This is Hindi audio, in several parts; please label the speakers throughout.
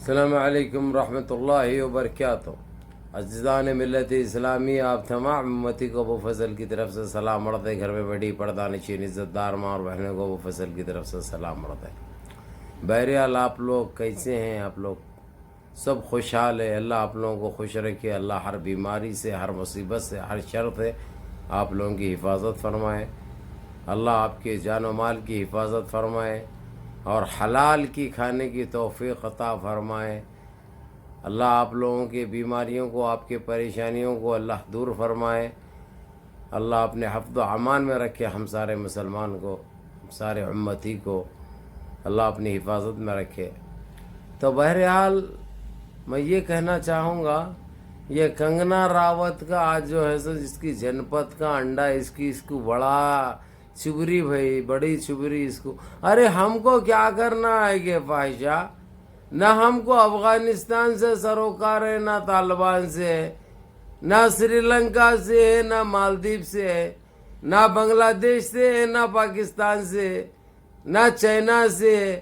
Speaker 1: अस्सलामु अलैकुम रहमतुल्लाहि व बरकातहू। अज़ीज़ान मिल्लत इस्लामी, आप तमाम उम्मती को अबू फजल की तरफ से सलाम मरते। घर में बड़ी पर्दा नशीन इज़्ज़तदार माँ और बहनों को अबू फजल की तरफ से सलाम मरते। बहरहाल आप लोग कैसे हैं? आप लोग सब खुशहाल है? अल्लाह आप लोगों को खुश रखे। अल्लाह हर बीमारी से, हर मुसीबत से, हर शर से आप लोगों की हिफाजत फरमाए। अल्लाह आपके जान और माल की हिफाजत फरमाए और हलाल की खाने की तौफीक अता फरमाए। अल्लाह आप लोगों की बीमारियों को, आपके परेशानियों को अल्लाह दूर फरमाए। अल्लाह अपने हफ्ज़ व अमान में रखे हम सारे मुसलमान को, सारे उम्मती को अल्लाह अपनी हिफाजत में रखे। तो बहरहाल मैं ये कहना चाहूँगा, ये कंगना रावत का आज जो है सो जिसकी जनपद का अंडा इसको बड़ा चुबरी भाई, बड़ी चुबरी इसको। अरे हमको क्या करना है ये फाहिशा? न हमको अफ़गानिस्तान से सरोकार है, ना तालिबान से है, ना श्रीलंका से है, ना मालदीव से है, ना बांग्लादेश से है, ना पाकिस्तान से, ना चाइना से है।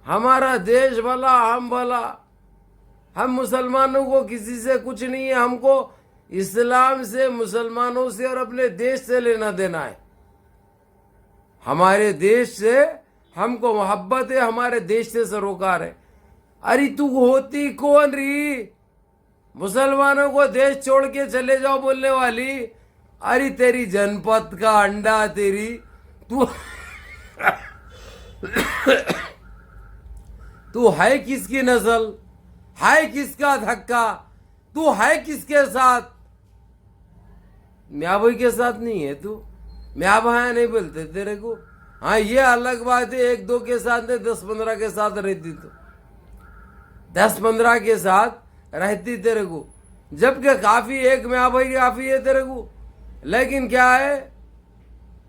Speaker 1: हमारा देश भला, हम भला। हम मुसलमानों को किसी से कुछ नहीं है। हमको इस्लाम से, मुसलमानों से और अपने देश से लेना देना है। हमारे देश से हमको मोहब्बत है, हमारे देश से सरोकार है। अरे तू होती कौन रही? मुसलमानों को देश छोड़ के चले जाओ बोलने वाली? अरे तेरी जनपद का अंडा, तेरी तू तू है किसकी नस्ल? है किसका धक्का? तू है किसके साथ? म्या भाई के साथ नहीं है तू। म्या भाया नहीं बोलते तेरे को। हाँ ये अलग बात है, एक दो के साथ नहीं, 10-15 के साथ रहती। तो 10-15 के साथ रहती तेरे को, जबकि काफी एक म्या भाई काफी है तेरे को। लेकिन क्या है,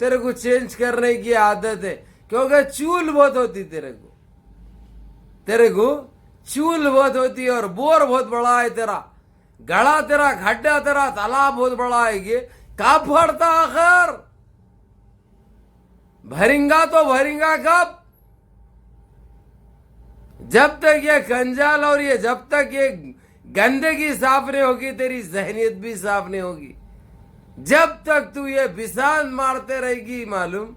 Speaker 1: तेरे को चेंज करने की आदत है, क्योंकि चूल बहुत होती तेरे को। तेरे को चूल बहुत होती है और बोर बहुत बड़ा है तेरा। गड़ा तेरा, खड्डा तेरा, तालाब बहुत बड़ा है। ये कब भरता आखिर? भरेंगा तो भरेंगा कब? जब तक ये कंजाल और ये जब तक ये गंदगी साफ नहीं होगी, तेरी जहनियत भी साफ नहीं होगी। जब तक तू ये बिसान मारते रहेगी, मालूम,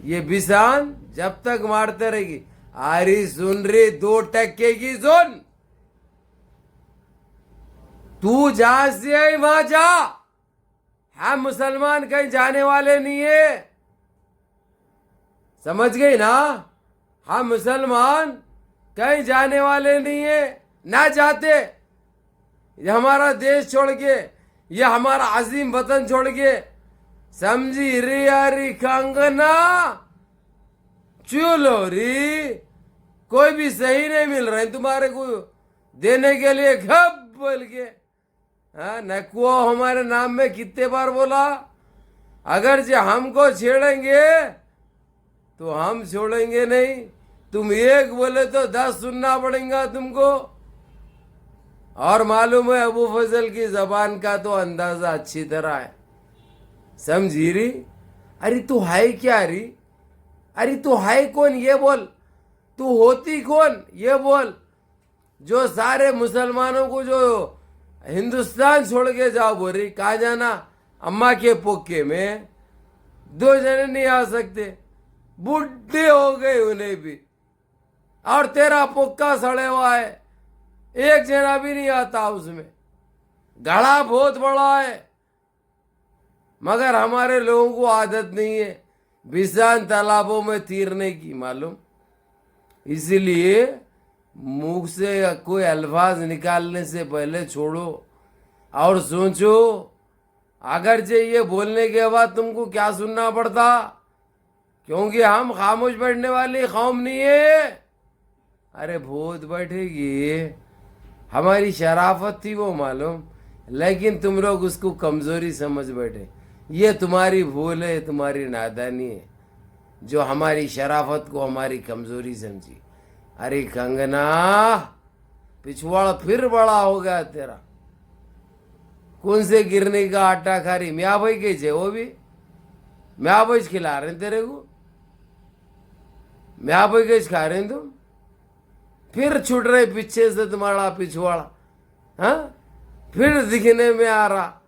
Speaker 1: ये बिसान जब तक मारते रहेगी। अरे सुन रे, 2% की सुन। तू जहां से है वहां जा। हम मुसलमान कहीं जाने वाले नहीं है, समझ गई ना? हम मुसलमान कहीं जाने वाले नहीं है, ना जाते। ये हमारा देश छोड़ के, ये हमारा अजीम वतन छोड़ के, समझी रे? यारी कंगना चलो रे, कोई भी सही नहीं मिल रहा है तुम्हारे को देने के लिए घब बोल के। हाँ, नकुआ हमारे नाम में कितने बार बोला? अगर जो हमको छेड़ेंगे तो हम छोड़ेंगे नहीं। तुम एक बोले तो 10 सुनना पड़ेगा तुमको। और मालूम है अबू फजल की जबान का तो अंदाजा अच्छी तरह है, समझी रही? अरे तू है क्या री? अरे तू है कौन ये बोल? तू होती कौन ये बोल? जो सारे मुसलमानों को जो हिंदुस्तान छोड़ के जाओ बोल रही। कहा जाना? अम्मा के पोके में 2 जने नहीं आ सकते, बुढ़े हो गए उन्हें भी। और तेरा पोक्का सड़े हुआ है, 1 जना भी नहीं आता उसमें। गड़ा बहुत बड़ा है, मगर हमारे लोगों को आदत नहीं है बिसान तालाबों में तीरने की, मालूम। इसलिए मुंह से कोई अल्फाज निकालने से पहले छोड़ो और सोचो, अगर जे ये बोलने के बाद तुमको क्या सुनना पड़ता। क्योंकि हम खामोश बैठने वाली कौम नहीं है। अरे भूत बैठेगी, हमारी शराफत थी वो, मालूम। लेकिन तुम लोग उसको कमजोरी समझ बैठे। ये तुम्हारी भूल है, तुम्हारी नादानी है, जो हमारी शराफत को हमारी कमजोरी समझी। अरे कंगना, पिछवाड़ा फिर बड़ा हो गया तेरा। कौन से गिरने का आटा खा रही? म्या भाई कैसे? वो भी म्या भाई खिला रहे तेरे को? म्या भाई कैसे खा रहे तुम? फिर छूट रहे पीछे से तुम्हारा पिछवाड़ा, हाँ, फिर दिखने में आ रहा।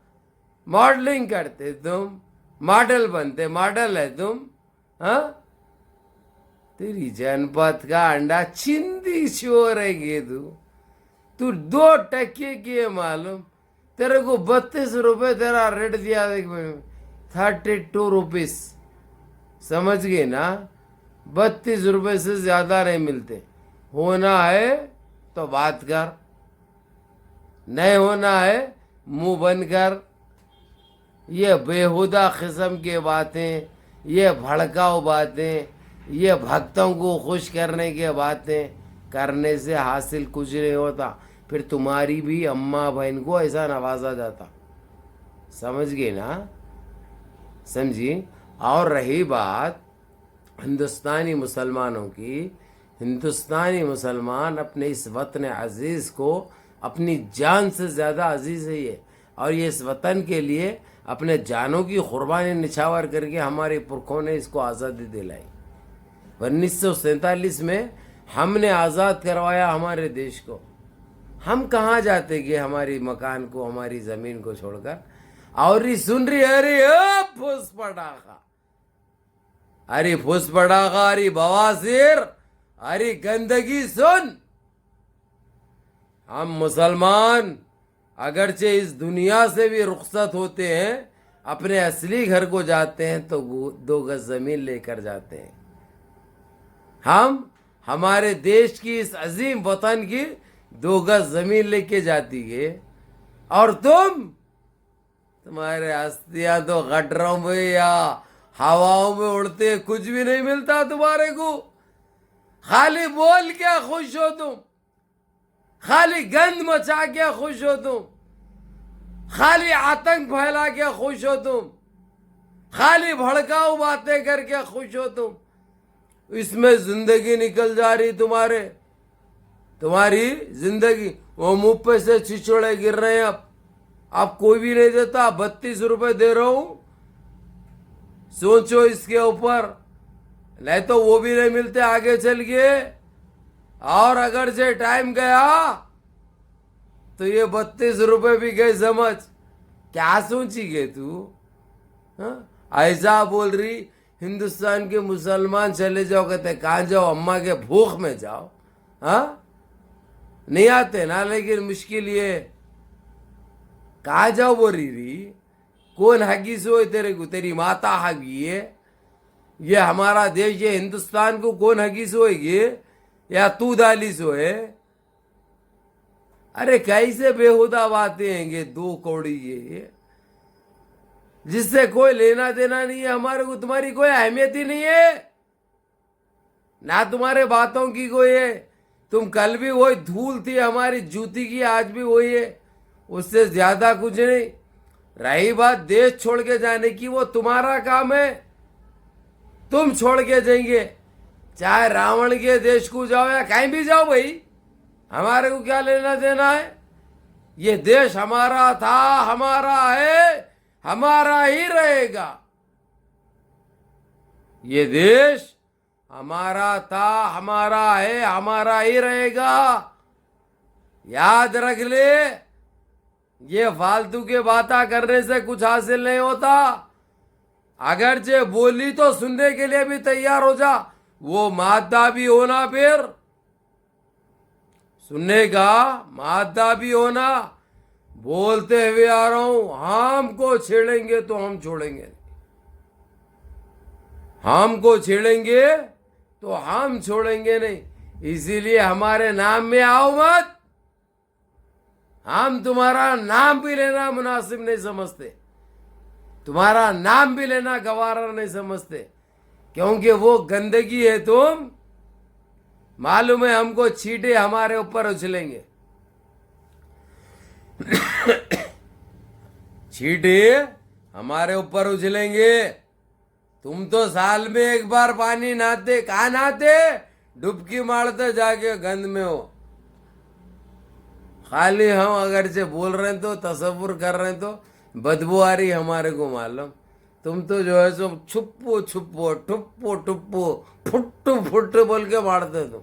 Speaker 1: मॉडलिंग करते तुम, मॉडल बनते, मॉडल है तुम, हाँ। तेरी जनपद का अंडा चिंदी चोर है ये तू 2 टके की है मालूम। तेरे को 32 रुपए तेरा रेट दिया, देख 32 रुपीस, समझ गए ना। 32 रुपए से ज्यादा नहीं मिलते। होना है तो बात कर, नहीं होना है मुंह बंद कर। ये बेहुदा किस्म की बातें, ये भड़काऊ बातें, ये भक्तों को खुश करने की बातें करने से हासिल कुछ नहीं होता। फिर तुम्हारी भी अम्मा बहन को ऐसा नवाजा जाता, समझ गए ना, समझी। और रही बात हिंदुस्तानी मुसलमानों की, हिंदुस्तानी मुसलमान अपने इस वतन अजीज़ को अपनी जान से ज़्यादा अजीज़ है ये, और ये इस वतन के लिए अपने जानों की कुर्बानी निछावर करके हमारे पुरखों ने इसको आज़ादी दिलाई। 1947 में हमने आज़ाद करवाया हमारे देश को। हम कहाँ जाते कि हमारी मकान को, हमारी ज़मीन को छोड़कर। और ये सुन रही, अरे फुस पटाखा, अरे फुस पटाखा, अरे बवासीर, अरे गंदगी सुन। हम मुसलमान अगरचे इस दुनिया से भी रुखसत होते हैं, अपने असली घर को जाते हैं तो 2 गज जमीन लेकर जाते हैं। हम हमारे देश की इस अजीम वतन की 2 गज जमीन लेके जाती है, और तुम्हारे अस्थियां तो गटरों में या हवाओं में उड़ते, कुछ भी नहीं मिलता तुम्हारे को। खाली बोल क्या खुश हो तुम, खाली गंद मचा के खुश हो तुम, खाली आतंक फैला के खुश हो तुम, खाली भड़काऊ बातें करके खुश हो तुम। इसमें जिंदगी निकल जा रही तुम्हारी जिंदगी। वो मुंह पे से छिछोड़े गिर रहे हैं। अब कोई भी नहीं देता। 32 रुपए दे रहा हूं, सोचो इसके ऊपर, नहीं तो वो भी नहीं मिलते आगे चल के। और अगर से टाइम गया तो ये 32 रुपए भी गए, समझ। क्या सोची गए तू, हाँ? ऐसा बोल रही हिंदुस्तान के मुसलमान चले जाओ, कहते कहाँ जाओ, अम्मा के भूख में जाओ, हाँ, नहीं आते ना। लेकिन मुश्किल ये कहाँ जाओ बोल रही, कौन हगीस हो तेरे को, तेरी माता हगी है। ये हमारा देश, ये हिंदुस्तान को कौन हगीस होएगी, या तू दालिस होए। अरे कैसे बेहुदा बातें हैं 2 कौड़ी ये, जिससे कोई लेना देना नहीं है हमारे को। तुम्हारी कोई अहमियत ही नहीं है ना, तुम्हारे बातों की कोई है। तुम कल भी वही धूल थी हमारी जूती की, आज भी वही है, उससे ज्यादा कुछ नहीं। रही बात देश छोड़ के जाने की, वो तुम्हारा काम है, तुम छोड़ के जाएंगे। चाहे रावण के देश को जाओ या कहीं भी जाओ भाई, हमारे को क्या लेना देना है। ये देश हमारा था, हमारा है, हमारा ही रहेगा। ये देश हमारा था, हमारा है, हमारा ही रहेगा। याद रख ले, ये फालतू के बातें करने से कुछ हासिल नहीं होता। अगर जे बोली तो सुनने के लिए भी तैयार हो जा, वो मादा भी होना, फिर सुनने का मादा भी होना। बोलते हुए आ रहा हूं, हमको छेड़ेंगे तो हम छोड़ेंगे, हमको छेड़ेंगे तो हम छोड़ेंगे नहीं। इसीलिए हमारे नाम में आओ मत। हम तुम्हारा नाम भी लेना मुनासिब नहीं समझते, तुम्हारा नाम भी लेना गवारा नहीं समझते, क्योंकि वो गंदगी है। तुम मालूम है हमको, छींटे हमारे ऊपर उछलेंगे, छींटे हमारे ऊपर उछलेंगे। तुम तो साल में 1 बार पानी नहाते, कहाँ नहाते, डुबकी मारते जाके गंद में हो। खाली हम अगर से बोल रहे हैं तो, तसव्वुर कर रहे हैं तो बदबू आ रही हमारे को मालूम। तुम तो जो है सो छुप्पो छुप्पो, ठुप्पो ठुप्पो, फुट्टू फुट्टू बोल के मारते तुम,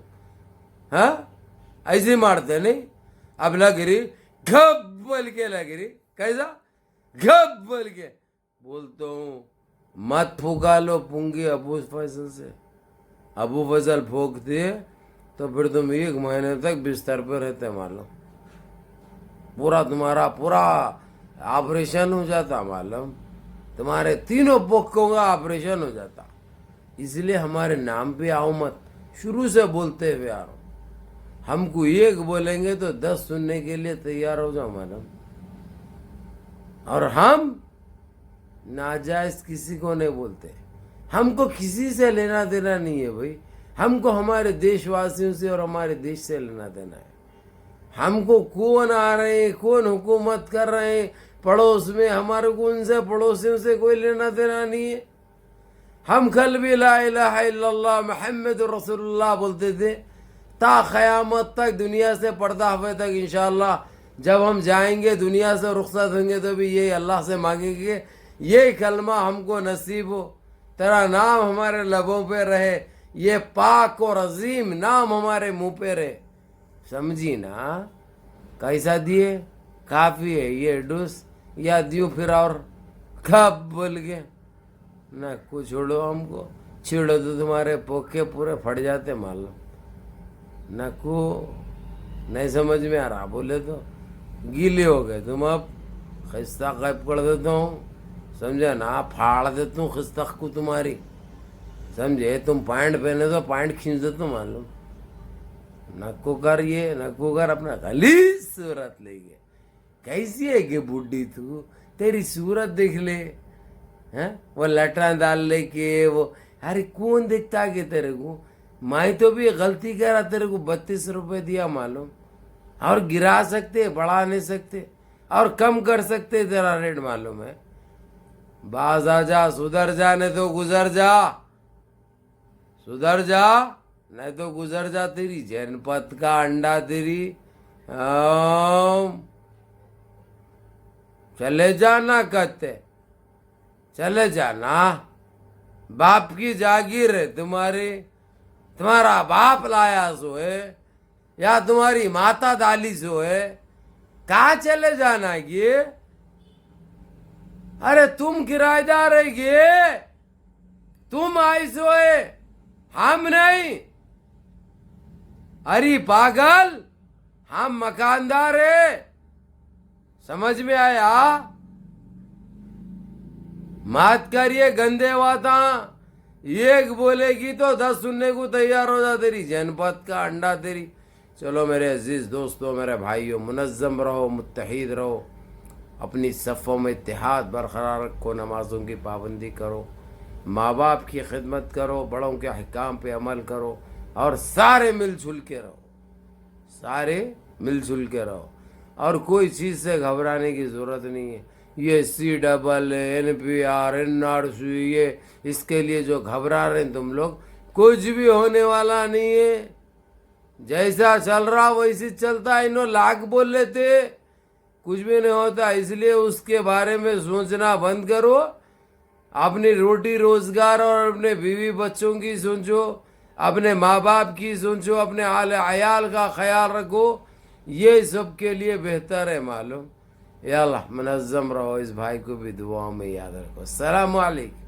Speaker 1: हाँ। ऐसे मारते नहीं। अब लग रही घप बोल के लग रही, कैसा घप बोल के बोलता हूँ, मत फूका लो पूंगी अबू फैसल से। अबू फैसल फूक दिए तो फिर तुम 1 महीने तक बिस्तर पर रहते मालूम, पूरा तुम्हारा पूरा ऑपरेशन हो जाता मालूम, तुम्हारे तीनों पक्कों का ऑपरेशन हो जाता। इसलिए हमारे नाम पे आओ मत, शुरू से बोलते हुए आ रहा हूं। हमको 1 बोलेंगे तो 10 सुनने के लिए तैयार हो जाओ मैडम। और हम नाजायज किसी को नहीं बोलते, हमको किसी से लेना देना नहीं है भाई। हमको हमारे देशवासियों से और हमारे देश से लेना देना है। हमको कौन आ रहे हैं, कौन हुकूमत कर रहे हैं पड़ोस में, हमारे को उनसे पड़ोसियों से कोई लेना देना नहीं है। हम कल भी ला इलाहा इल्लल्लाह मुहम्मद रसूलुल्लाह बोलते थे, ता क़यामत तक, दुनिया से पर्दा हुए तक इंशाअल्लाह। जब हम जाएंगे दुनिया से रुखसत होंगे तो भी यही अल्लाह से मांगेंगे, ये कलमा हमको नसीब हो, तेरा नाम हमारे लबों पे रहे, ये पाक और अजीम नाम हमारे मुंह पे रहे। समझी ना? कैसा दिए? काफ़ी है ये डूस, या दियो फिर और कब बोल के ना कुछ छोड़ो, हमको छेड़ो तो तुम्हारे पोखे पूरे फट जाते मालूम। न को नहीं समझ में आ रहा, बोले तो गीले हो गए तुम। अब खिस्ता कैप कर देता हूँ, समझे ना, फाड़ देता हूँ खिस्ता को तुम्हारी, समझे। तुम पैंट पहने तो पैंट खींच देता हूँ मालूम। नक्को कर ये, नक्को कर अपना गली सूरत ले गए। कैसी है कि बुढ़ी तू, तेरी सूरत देख ले हैं, वो लटा डाल लेके वो, अरे कौन देखता कि तेरे को। मैं तो भी गलती करा, तेरे को 32 रुपए दिया मालूम, और गिरा सकते, बढ़ा नहीं सकते, और कम कर सकते, तेरा रेट मालूम है। बाज आ जा, सुधर जा, नहीं तो गुजर जा, सुधर जा नहीं तो गुजर जा। तेरी जनपद का अंडा तेरी, चले जाना कहते, चले जाना। बाप की जागीर है तुम्हारी, तुम्हारा बाप लाया सो है, या तुम्हारी माता दाली सो है, कहाँ चले जाना ये। अरे तुम किराएदार है ये, तुम आई सो है, हम नहीं। अरे पागल, हम मकानदार है, समझ में आया? मत करिए गंदे बाता, 1 बोलेगी तो 10 सुनने को तैयार हो जा, तेरी जनपद का अंडा तेरी। चलो मेरे अजीज दोस्तों, मेरे भाइयों, मुनज़्ज़म रहो, मुत्तहिद रहो, अपनी सफ़ों में इत्तेहाद बरकरार रखो, नमाज़ों की पाबंदी करो, माँ बाप की खिदमत करो, बड़ों के अहकाम पे अमल करो, और सारे मिलजुल के रहो, सारे मिलजुल के रहो। और कोई चीज़ से घबराने की ज़रूरत नहीं है। ये CNR, NRC, ये इसके लिए जो घबरा रहे हैं तुम लोग, कुछ भी होने वाला नहीं है। जैसा चल रहा वैसे चलता है। इन्हों लाख बोल लेते, कुछ भी नहीं होता। इसलिए उसके बारे में सोचना बंद करो, अपनी रोटी रोजगार और अपने बीवी बच्चों की सोचो, अपने माँ बाप की सोचो, अपने आल अयाल का ख्याल रखो, ये सब के लिए बेहतर है मालूम। या अल्लाह मुनज़्ज़म रहो, इस भाई को भी दुआओं में याद रखो। अस्सलामु अलैकुम।